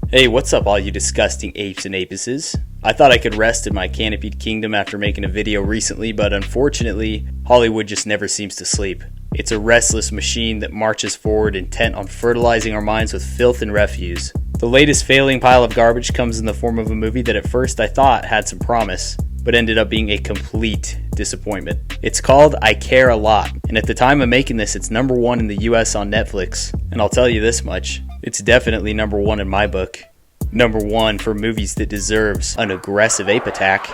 Hey, what's up all you disgusting apes and apices? I thought I could rest in my canopied kingdom after making a video recently, but unfortunately, Hollywood just never seems to sleep. It's a restless machine that marches forward intent on fertilizing our minds with filth and refuse. The latest failing pile of garbage comes in the form of a movie that at first I thought had some promise, but ended up being a complete disappointment. It's called I Care a Lot, and at the time of making this, it's number 1 in the US on Netflix. And I'll tell you this much, it's definitely number 1 in my book. Number 1 for movies that deserves an aggressive ape attack.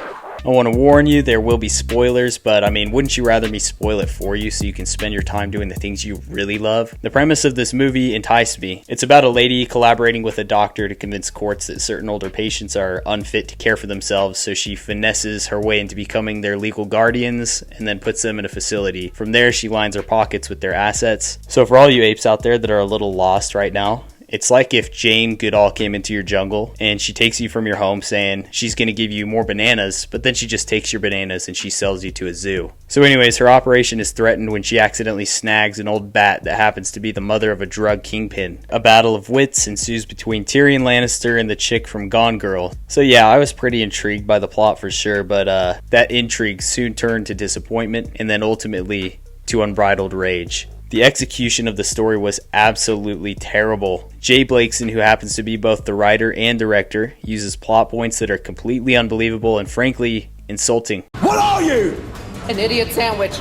I want to warn you, there will be spoilers, but wouldn't you rather me spoil it for you so you can spend your time doing the things you really love? The premise of this movie enticed me. It's about a lady collaborating with a doctor to convince courts that certain older patients are unfit to care for themselves, so she finesses her way into becoming their legal guardians and then puts them in a facility. From there, she lines her pockets with their assets. So for all you apes out there that are a little lost right now, it's like if Jane Goodall came into your jungle and she takes you from your home saying she's going to give you more bananas, but then she just takes your bananas and she sells you to a zoo. So anyways, her operation is threatened when she accidentally snags an old bat that happens to be the mother of a drug kingpin. A battle of wits ensues between Tyrion Lannister and the chick from Gone Girl. So yeah, I was pretty intrigued by the plot for sure, but that intrigue soon turned to disappointment and then ultimately to unbridled rage. The execution of the story was absolutely terrible. Jay Blakeson, who happens to be both the writer and director, uses plot points that are completely unbelievable and frankly insulting. What are you? An idiot sandwich.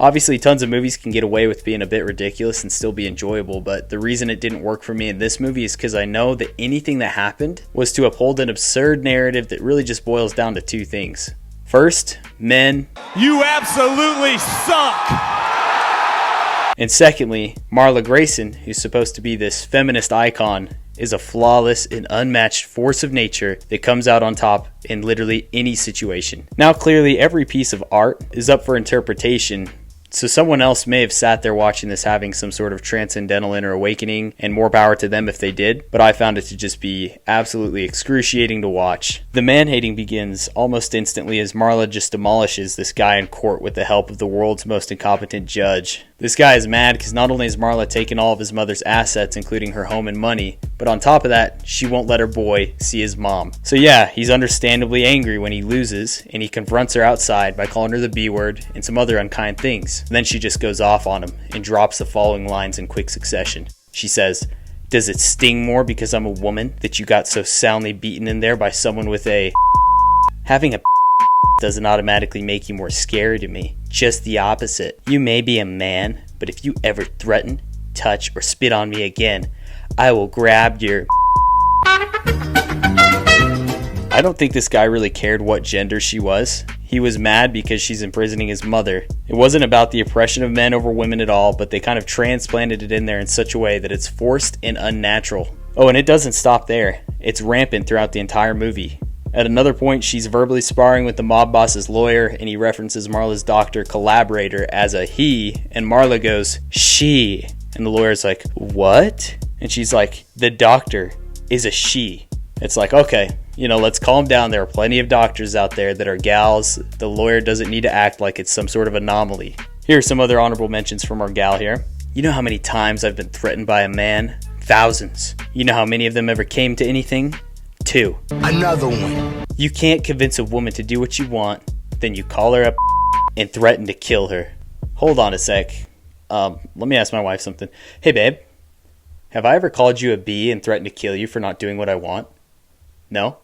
Obviously, tons of movies can get away with being a bit ridiculous and still be enjoyable, but the reason it didn't work for me in this movie is because I know that anything that happened was to uphold an absurd narrative that really just boils down to two things. First, men. You absolutely suck! And secondly, Marla Grayson, who's supposed to be this feminist icon, is a flawless and unmatched force of nature that comes out on top in literally any situation. Now clearly every piece of art is up for interpretation, so someone else may have sat there watching this having some sort of transcendental inner awakening, and more power to them if they did, but I found it to just be absolutely excruciating to watch. The man-hating begins almost instantly as Marla just demolishes this guy in court with the help of the world's most incompetent judge. This guy is mad because not only has Marla taken all of his mother's assets, including her home and money, but on top of that, she won't let her boy see his mom. So yeah, he's understandably angry when he loses, and he confronts her outside by calling her the B word and some other unkind things. And then she just goes off on him and drops the following lines in quick succession. She says, "Does it sting more because I'm a woman that you got so soundly beaten in there by someone with a having a doesn't automatically make you more scary to me. Just the opposite. You may be a man, but if you ever threaten, touch, or spit on me again, I will grab your..." I don't think this guy really cared what gender she was. He was mad because she's imprisoning his mother. It wasn't about the oppression of men over women at all, but they kind of transplanted it in there in such a way that it's forced and unnatural. Oh, and it doesn't stop there. It's rampant throughout the entire movie. At another point, she's verbally sparring with the mob boss's lawyer, and he references Marla's doctor collaborator as a he, and Marla goes, "she," and the lawyer's like, "What?" And she's like, "The doctor is a she." It's like, okay, let's calm down. There are plenty of doctors out there that are gals. The lawyer doesn't need to act like it's some sort of anomaly. Here are some other honorable mentions from our gal here. You know how many times I've been threatened by a man? Thousands. You know how many of them ever came to anything? 2. Another one. You can't convince a woman to do what you want, then you call her up and threaten to kill her. Hold on a sec. Let me ask my wife something. Hey babe, have I ever called you a bee and threatened to kill you for not doing what I want? No?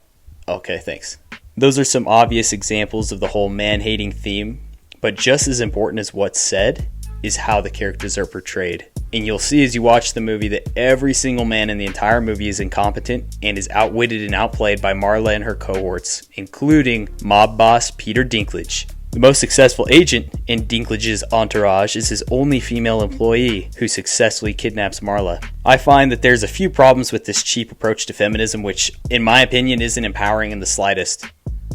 Okay, thanks. Those are some obvious examples of the whole man-hating theme, but just as important as what's said is how the characters are portrayed. And you'll see as you watch the movie that every single man in the entire movie is incompetent and is outwitted and outplayed by Marla and her cohorts, including mob boss Peter Dinklage. The most successful agent in Dinklage's entourage is his only female employee, who successfully kidnaps Marla. I find that there's a few problems with this cheap approach to feminism, which, in my opinion, isn't empowering in the slightest.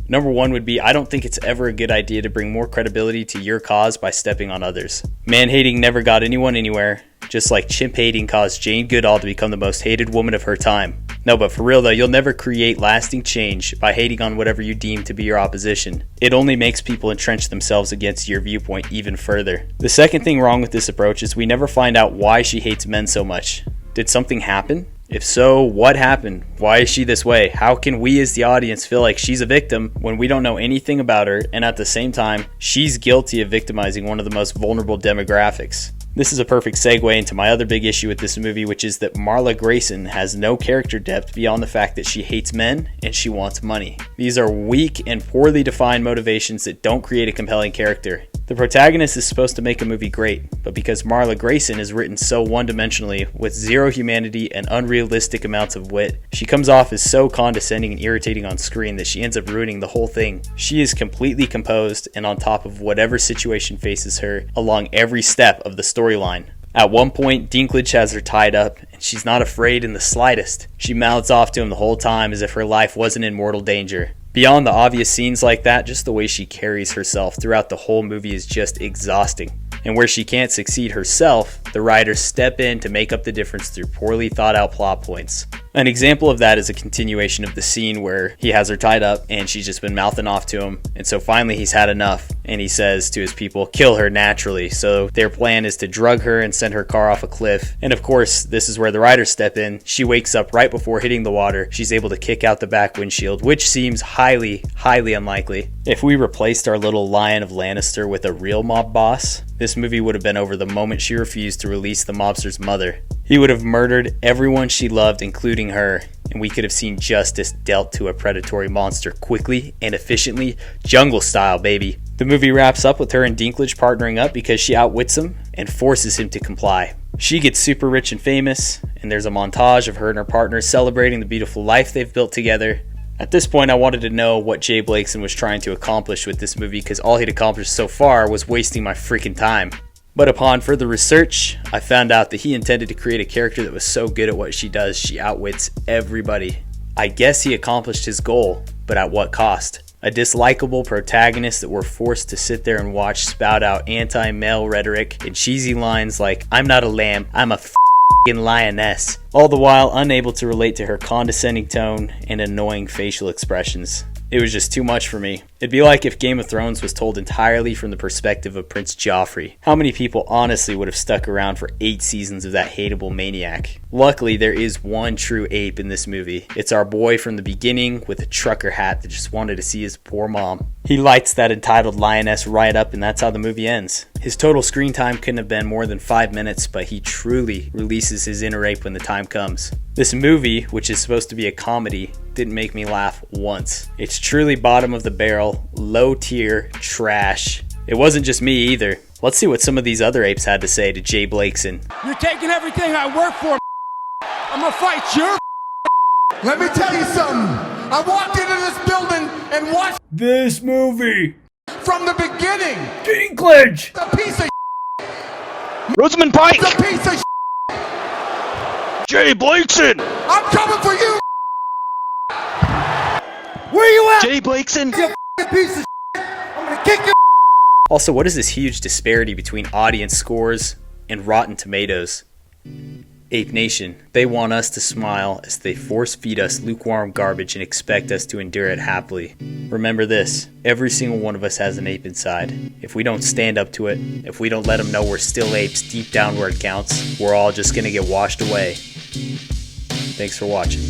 Number 1 would be, I don't think it's ever a good idea to bring more credibility to your cause by stepping on others. Man-hating never got anyone anywhere, just like chimp-hating caused Jane Goodall to become the most hated woman of her time. No, but for real though, you'll never create lasting change by hating on whatever you deem to be your opposition. It only makes people entrench themselves against your viewpoint even further. The second thing wrong with this approach is we never find out why she hates men so much. Did something happen? If so, what happened? Why is she this way? How can we as the audience feel like she's a victim when we don't know anything about her, and at the same time, she's guilty of victimizing one of the most vulnerable demographics? This is a perfect segue into my other big issue with this movie, which is that Marla Grayson has no character depth beyond the fact that she hates men and she wants money. These are weak and poorly defined motivations that don't create a compelling character. The protagonist is supposed to make a movie great, but because Marla Grayson is written so one-dimensionally with zero humanity and unrealistic amounts of wit, she comes off as so condescending and irritating on screen that she ends up ruining the whole thing. She is completely composed and on top of whatever situation faces her along every step of the storyline. At one point, Dinklage has her tied up, and she's not afraid in the slightest. She mouths off to him the whole time as if her life wasn't in mortal danger. Beyond the obvious scenes like that, just the way she carries herself throughout the whole movie is just exhausting. And where she can't succeed herself, the writers step in to make up the difference through poorly thought out plot points. An example of that is a continuation of the scene where he has her tied up and she's just been mouthing off to him, and so finally he's had enough and he says to his people, kill her naturally. So their plan is to drug her and send her car off a cliff, and of course this is where the writers step in. She wakes up right before hitting the water. She's able to kick out the back windshield, which seems highly unlikely. If we replaced our little Lion of Lannister with a real mob boss, this movie would have been over the moment she refused to release the mobster's mother. He would have murdered everyone she loved, including her, and we could have seen justice dealt to a predatory monster quickly and efficiently, jungle style, baby. The movie wraps up with her and Dinklage partnering up because she outwits him and forces him to comply. She gets super rich and famous, and there's a montage of her and her partner celebrating the beautiful life they've built together. At this point, I wanted to know what Jay Blakeson was trying to accomplish with this movie because all he'd accomplished so far was wasting my freaking time. But upon further research, I found out that he intended to create a character that was so good at what she does, she outwits everybody. I guess he accomplished his goal, but at what cost? A dislikable protagonist that we're forced to sit there and watch spout out anti-male rhetoric and cheesy lines like, "I'm not a lamb, I'm a f***ing lioness," all the while unable to relate to her condescending tone and annoying facial expressions. It was just too much for me. It'd be like if Game of Thrones was told entirely from the perspective of Prince Joffrey. How many people honestly would have stuck around for 8 seasons of that hateable maniac? Luckily, there is one true ape in this movie. It's our boy from the beginning with a trucker hat that just wanted to see his poor mom. He lights that entitled lioness right up, and that's how the movie ends. His total screen time couldn't have been more than 5 minutes, but he truly releases his inner ape when the time comes. This movie, which is supposed to be a comedy, didn't make me laugh once. It's truly bottom of the barrel, low tier trash. It wasn't just me either. Let's see what some of these other apes had to say to Jay Blakeson. You're taking everything I work for. I'm gonna fight your. Let me tell you something. I walked into this building and watched this movie from the beginning. Dinklage! The piece of Rosamund Pike! the piece of Jay Blakeson! I'm coming for you. Where you at? Jay Blakeson. You piece of I'm gonna kick your. Also, what is this huge disparity between audience scores and Rotten Tomatoes? Ape Nation, they want us to smile as they force feed us lukewarm garbage and expect us to endure it happily. Remember this, every single one of us has an ape inside. If we don't stand up to it, if we don't let them know we're still apes deep down where it counts, we're all just gonna get washed away. Thanks for watching.